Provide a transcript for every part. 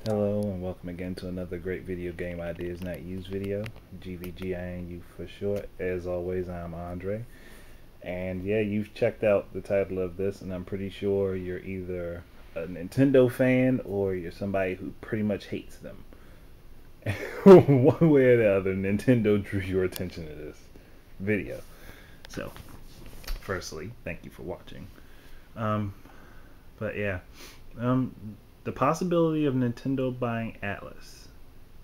Hello and welcome again to another great video game ideas not used video. GVGINU for short. As always, I'm Andre. And yeah, you've checked out the title of this, and I'm pretty sure you're either a Nintendo fan or you're somebody who pretty much hates them. One way or the other, Nintendo drew your attention to this video. So, firstly, thank you for watching. Um, but yeah, um, the possibility of Nintendo buying Atlus,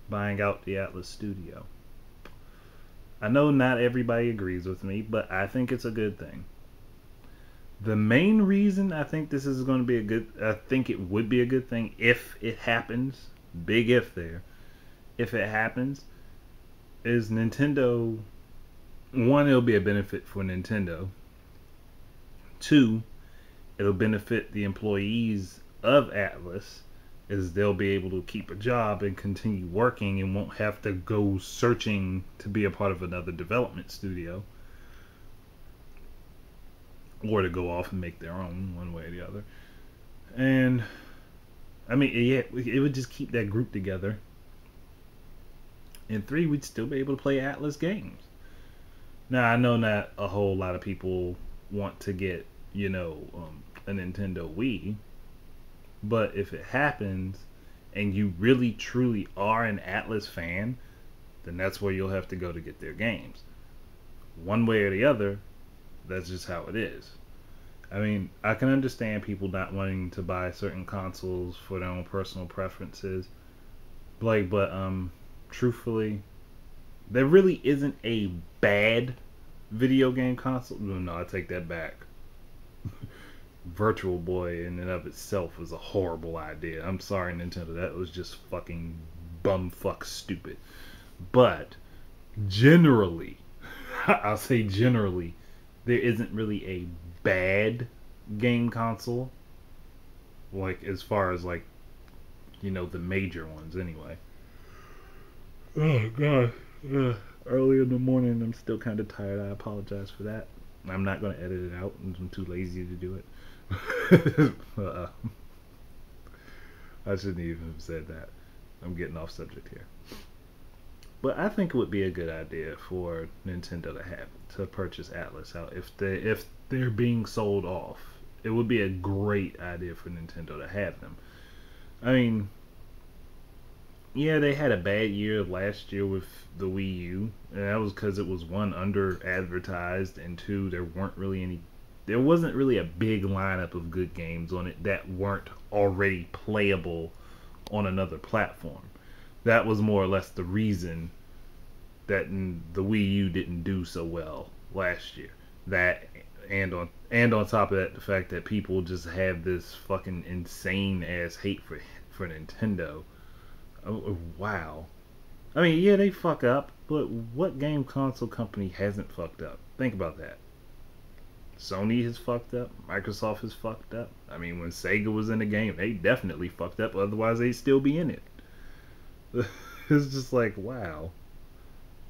buying out the Atlus studio. I know not everybody agrees with me, but I think it's a good thing. The main reason I think this is going to be I think it would be a good thing if it happens, big if there, if it happens, is Nintendo. One, it'll be a benefit for Nintendo. Two, it'll benefit the employees of Atlus, is they'll be able to keep a job and continue working and won't have to go searching to be a part of another development studio or to go off and make their own one way or the other. And I mean, yeah, it would just keep that group together. And three, we'd still be able to play Atlus games. Now, I know not a whole lot of people want to get, a Nintendo Wii, but if it happens and you really truly are an Atlus fan, then that's where you'll have to go to get their games. One way or the other, that's just how it is. I mean, I can understand people not wanting to buy certain consoles for their own personal preferences. But truthfully, there really isn't a bad video game console. No, I take that back. Virtual Boy in and of itself was a horrible idea. I'm sorry, Nintendo. That was just fucking bumfuck stupid. But generally, I'll say generally, there isn't really a bad game console. Like, as far as, like, the major ones, anyway. Oh, God. Early in the morning, I'm still kind of tired. I apologize for that. I'm not going to edit it out. I'm too lazy to do it. I shouldn't even have said that. I'm getting off subject here. But I think it would be a good idea for Nintendo to purchase Atlus out if they're being sold off. It would be a great idea for Nintendo to have them. I mean, yeah, they had a bad year last year with the Wii U, and that was because it was, one, under advertised, and two, there wasn't really a big lineup of good games on it that weren't already playable on another platform. That was more or less the reason that the Wii U didn't do so well last year. That, and on top of that, the fact that people just have this fucking insane ass hate for Nintendo. Oh, wow. I mean, yeah, they fuck up, but what game console company hasn't fucked up? Think about that. Sony has fucked up. Microsoft has fucked up. I mean, when Sega was in the game, they definitely fucked up. Otherwise, they'd still be in it. It's just like, wow.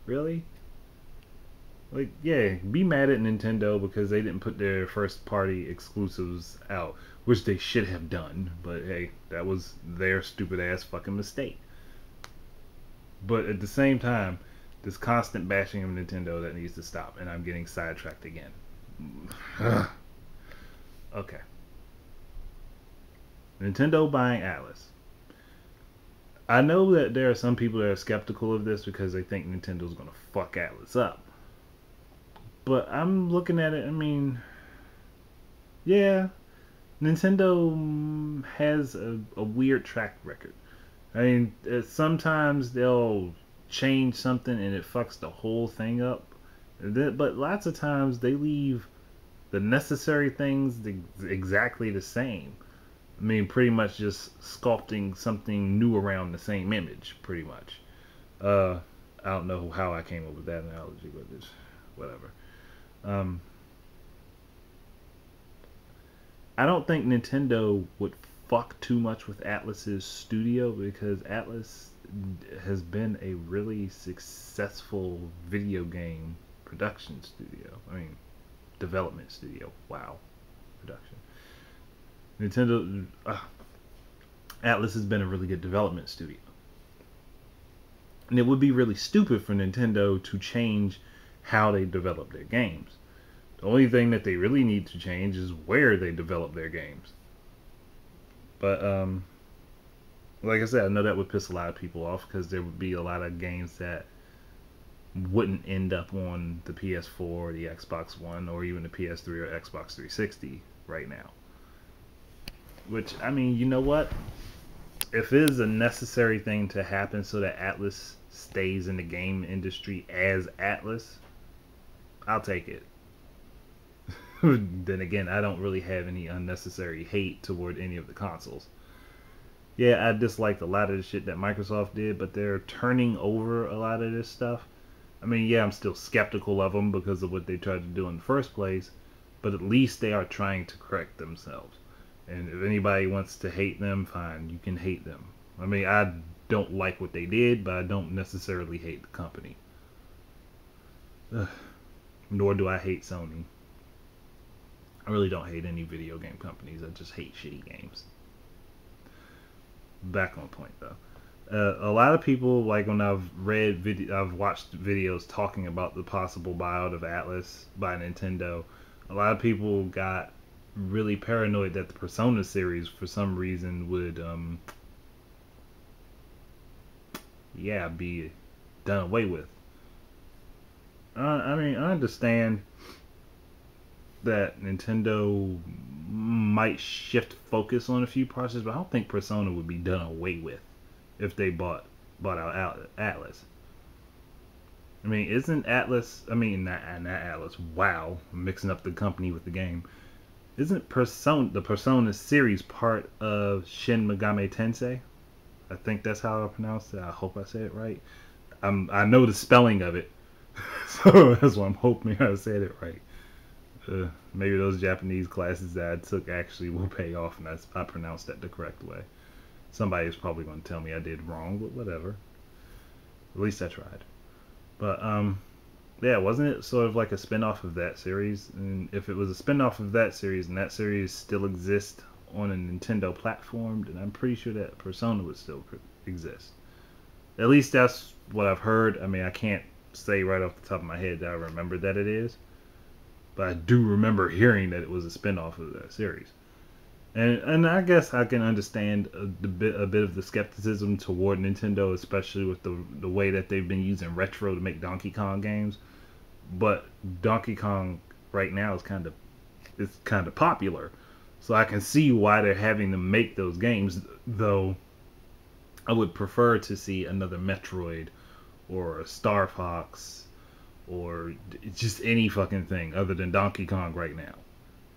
Really? Like, yeah, be mad at Nintendo because they didn't put their first party exclusives out, which they should have done. But hey, that was their stupid ass fucking mistake. But at the same time, this constant bashing of Nintendo, that needs to stop, and I'm getting sidetracked again. Okay. Nintendo buying Atlus. I know that there are some people that are skeptical of this because they think Nintendo's going to fuck Atlus up. But I'm looking at it, I mean, yeah, Nintendo has a weird track record. I mean, sometimes they'll change something and it fucks the whole thing up. But lots of times they leave the necessary things exactly the same. I mean, pretty much just sculpting something new around the same image, pretty much. I don't know how I came up with that analogy, but it's whatever. Um, I don't think Nintendo would fuck too much with Atlus's studio because Atlus has been a really successful video game production studio. I mean, development studio. Wow, production. Nintendo. Atlus has been a really good development studio. And it would be really stupid for Nintendo to change how they develop their games. The only thing that they really need to change is where they develop their games. But like I said, I know that would piss a lot of people off because there would be a lot of games that wouldn't end up on the PS4, the Xbox One, or even the PS3 or Xbox 360 right now. Which, I mean, you know what? If it is a necessary thing to happen so that Atlus stays in the game industry as Atlus, I'll take it. Then again, I don't really have any unnecessary hate toward any of the consoles. Yeah, I disliked a lot of the shit that Microsoft did, but they're turning over a lot of this stuff. I mean, yeah, I'm still skeptical of them because of what they tried to do in the first place, but at least they are trying to correct themselves. And if anybody wants to hate them, fine, you can hate them. I mean, I don't like what they did, but I don't necessarily hate the company. Ugh. Nor do I hate Sony. I really don't hate any video game companies. I just hate shitty games. Back on point though. A lot of people, like when I've watched videos talking about the possible buyout of Atlus by Nintendo. A lot of people got really paranoid that the Persona series, for some reason, would, be done away with. I mean, I understand that Nintendo might shift focus on a few parts, but I don't think Persona would be done away with if they bought out Atlus. I mean, isn't Atlus? I mean, not Atlus. Wow, I'm mixing up the company with the game. Isn't the Persona series part of Shin Megami Tensei? I think that's how I pronounce it. I hope I said it right. I know the spelling of it, so that's why I'm hoping I said it right. Maybe those Japanese classes that I took actually will pay off, and I pronounced that the correct way. Somebody's probably going to tell me I did wrong, but whatever. At least I tried. But yeah, wasn't it sort of like a spin-off of that series? And if it was a spin-off of that series, and that series still exists on a Nintendo platform, then I'm pretty sure that Persona would still exist. At least that's what I've heard. I mean, I can't say right off the top of my head that I remember that it is, but I do remember hearing that it was a spin-off of that series. And I guess I can understand a bit of the skepticism toward Nintendo, especially with the way that they've been using retro to make Donkey Kong games. But Donkey Kong right now is kind of popular, so I can see why they're having to make those games. Though I would prefer to see another Metroid or a Star Fox or just any fucking thing other than Donkey Kong right now.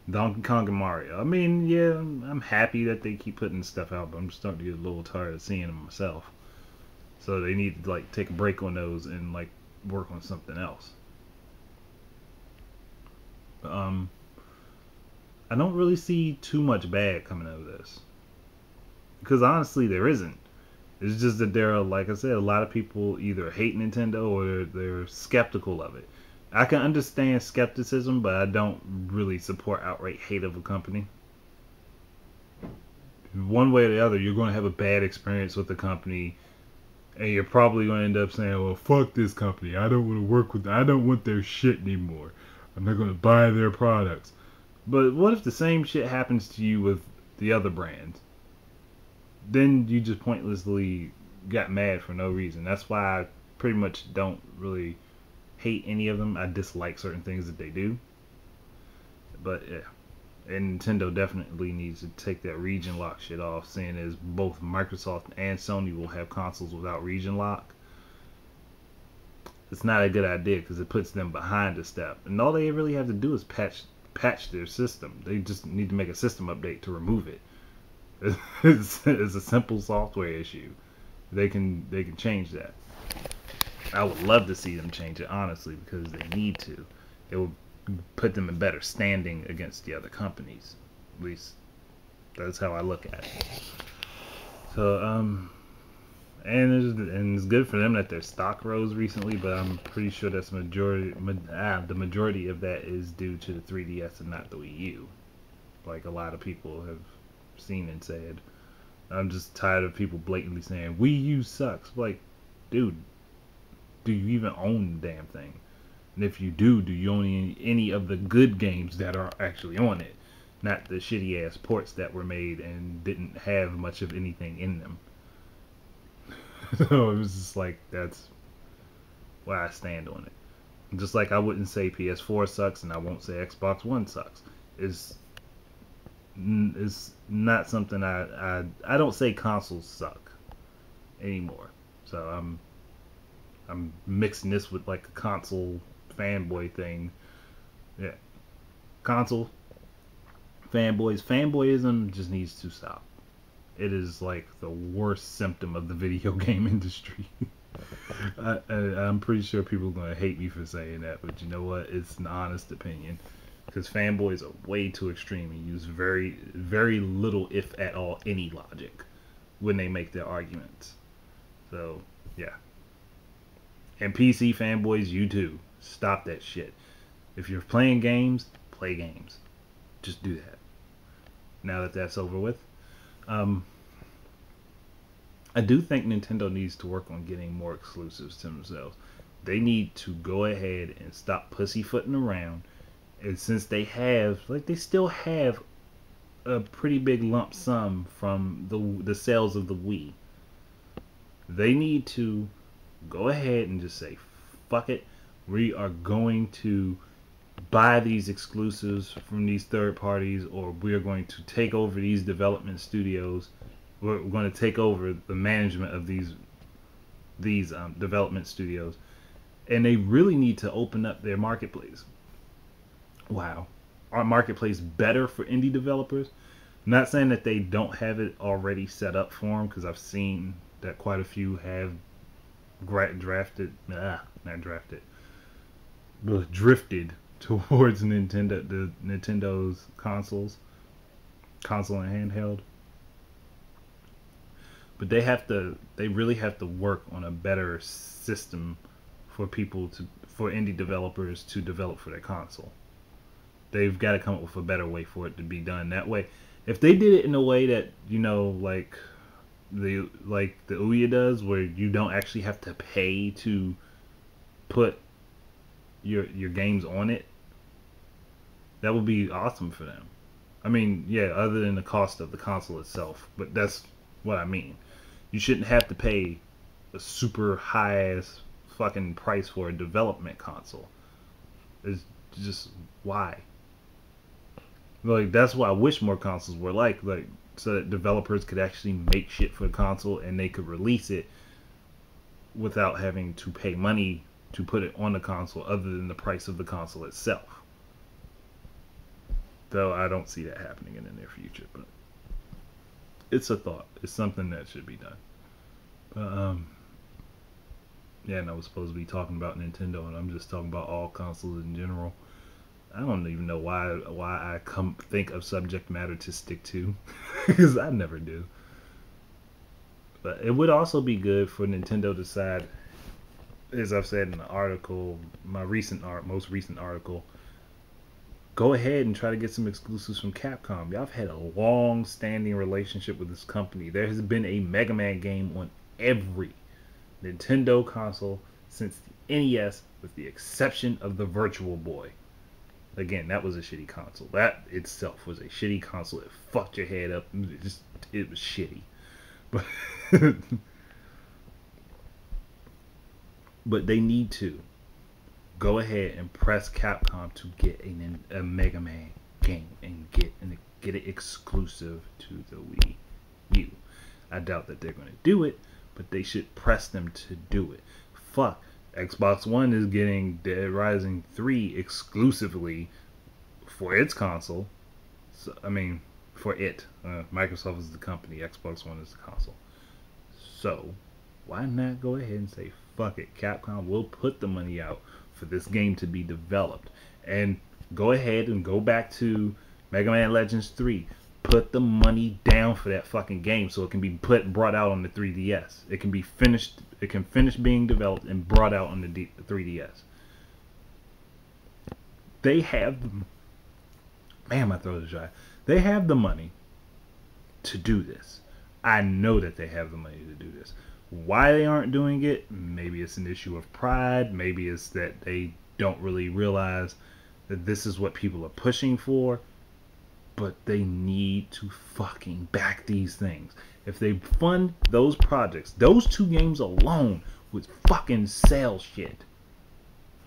Donkey Kong and Mario. I mean, yeah, I'm happy that they keep putting stuff out, but I'm starting to get a little tired of seeing them myself. So they need to like take a break on those and like work on something else. I don't really see too much bad coming out of this, because honestly, there isn't. It's just that there are, like I said, a lot of people either hate Nintendo or they're skeptical of it. I can understand skepticism, but I don't really support outright hate of a company. One way or the other, you're going to have a bad experience with the company, and you're probably going to end up saying, well, fuck this company. I don't want to work with them. I don't want their shit anymore. I'm not going to buy their products. But what if the same shit happens to you with the other brands? Then you just pointlessly got mad for no reason. That's why I pretty much don't really hate any of them. I dislike certain things that they do. But yeah. And Nintendo definitely needs to take that region lock shit off, seeing as both Microsoft and Sony will have consoles without region lock. It's not a good idea because it puts them behind a step. And all they really have to do is patch their system. They just need to make a system update to remove it. It's a simple software issue. They can change that. I would love to see them change it, honestly, because they need to. It will put them in better standing against the other companies. At least that's how I look at it. So and it's good for them that their stock rose recently, but I'm pretty sure that's the majority of that is due to the 3DS and not the Wii U, like a lot of people have seen and said. I'm just tired of people blatantly saying Wii U sucks. Like, dude, do you even own the damn thing? And if you do you own any of the good games that are actually on it? Not the shitty ass ports that were made and didn't have much of anything in them. So it was just like, that's where I stand on it. Just like I wouldn't say PS4 sucks and I won't say Xbox One sucks. It's it's not something I don't say consoles suck anymore. So I'm mixing this with like a console fanboy thing. Yeah, console fanboyism just needs to stop. It is like the worst symptom of the video game industry. I'm pretty sure people are going to hate me for saying that, but you know what? It's an honest opinion. Because fanboys are way too extreme and use very little, if at all, any logic when they make their arguments. So, yeah. And PC fanboys, you too. Stop that shit. If you're playing games, play games. Just do that. Now that that's over with. I do think Nintendo needs to work on getting more exclusives to themselves. They need to go ahead and stop pussyfooting around. And since they have, like, they still have a pretty big lump sum from the sales of the Wii. They need to go ahead and just say, fuck it. We are going to buy these exclusives from these third parties, or we are going to take over these development studios. We're going to take over the management of these development studios, and they really need to open up their marketplace. Wow, our marketplace better for indie developers. I'm not saying that they don't have it already set up for them, because I've seen that quite a few have drifted towards Nintendo's console and handheld. But they really have to work on a better system for indie developers to develop for their console. They've got to come up with a better way for it to be done that way. If they did it in a way that, like the Ouya does, where you don't actually have to pay to put your games on it, that would be awesome for them. I mean, yeah, other than the cost of the console itself, but that's what I mean. You shouldn't have to pay a super high ass fucking price for a development console. It's just why. Like, that's why I wish more consoles were like so that developers could actually make shit for the console and they could release it without having to pay money to put it on the console other than the price of the console itself. Though I don't see that happening in the near future, but it's a thought. It's something that should be done. But yeah, and I was supposed to be talking about Nintendo, and I'm just talking about all consoles in general. I don't even know why I think of subject matter to stick to, because I never do. But it would also be good for Nintendo to decide, as I've said in the article, most recent article, go ahead and try to get some exclusives from Capcom. Y'all have had a long-standing relationship with this company. There has been a Mega Man game on every Nintendo console since the NES, with the exception of the Virtual Boy. Again, that was a shitty console. That itself was a shitty console. It fucked your head up. It was shitty. But but they need to go ahead and press Capcom to get a Mega Man game and get it exclusive to the Wii U. I doubt that they're going to do it, but they should press them to do it. Fuck. Xbox One is getting Dead Rising 3 exclusively for its console. So, I mean, for it. Microsoft is the company. Xbox One is the console. So, why not go ahead and say, fuck it, Capcom will put the money out for this game to be developed. And go ahead and go back to Mega Man Legends 3. Put the money down for that fucking game so it can be brought out on the 3DS. It can be finished. It can finish being developed and brought out on the 3DS. They have man, my throat is dry. They have the money to do this. I know that they have the money to do this. Why they aren't doing it, maybe it's an issue of pride, maybe it's that they don't really realize that this is what people are pushing for, but they need to fucking back these things. If they fund those projects, those two games alone would fucking sell shit.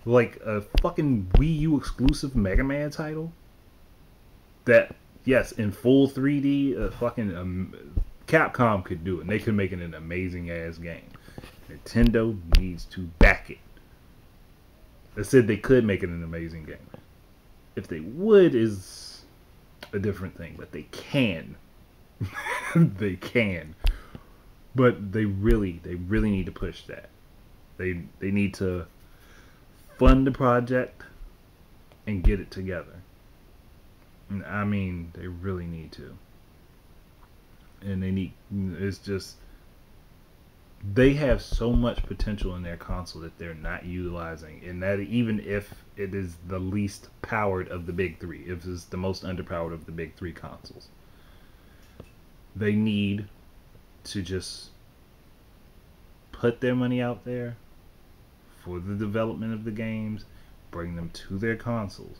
Like a fucking Wii U exclusive Mega Man title that, yes, in full 3D, Capcom could do it, and they could make it an amazing ass game. Nintendo needs to back it. They said they could make it an amazing game. If they would is a different thing, but they can. They can. But they really need to push that. They need to fund the project and get it together. I mean, they really need to. And it's just, they have so much potential in their console that they're not utilizing, and that even if it is the least powered of the big three, if it's the most underpowered of the big three consoles, they need to just put their money out there for the development of the games, bring them to their consoles.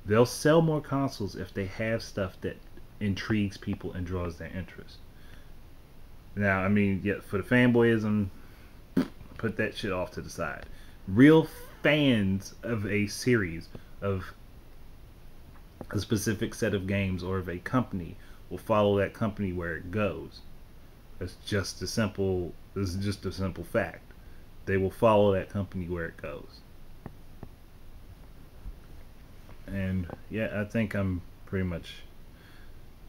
They'll sell more consoles if they have stuff that intrigues people and draws their interest. Now, I mean, yeah, for the fanboyism, put that shit off to the side. Real fans of a series, of a specific set of games, or of a company will follow that company where it goes. That's just a simple. This is just a simple fact. They will follow that company where it goes. And yeah, I think I'm pretty much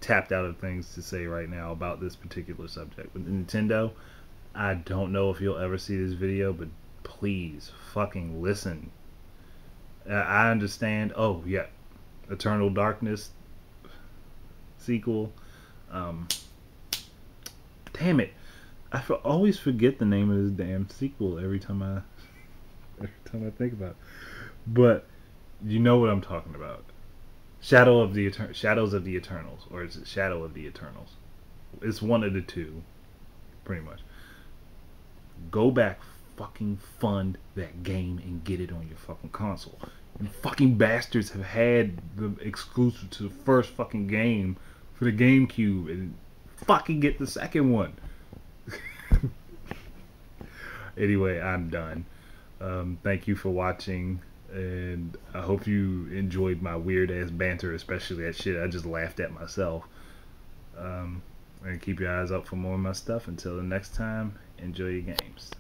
tapped out of things to say right now about this particular subject. With Nintendo, I don't know if you'll ever see this video, but please fucking listen. I understand. Oh yeah, Eternal Darkness sequel. Damn it, always forget the name of this damn sequel every time I think about it. But you know what I'm talking about. Shadows of the Eternals, or is it Shadow of the Eternals? It's one of the two, pretty much. Go back, fucking fund that game and get it on your fucking console. You fucking bastards have had the exclusive to the first fucking game for the GameCube, and fucking get the second one. Anyway, I'm done. Thank you for watching. And I hope you enjoyed my weird ass banter, especially that shit I just laughed at myself. And keep your eyes out for more of my stuff. Until the next time, enjoy your games.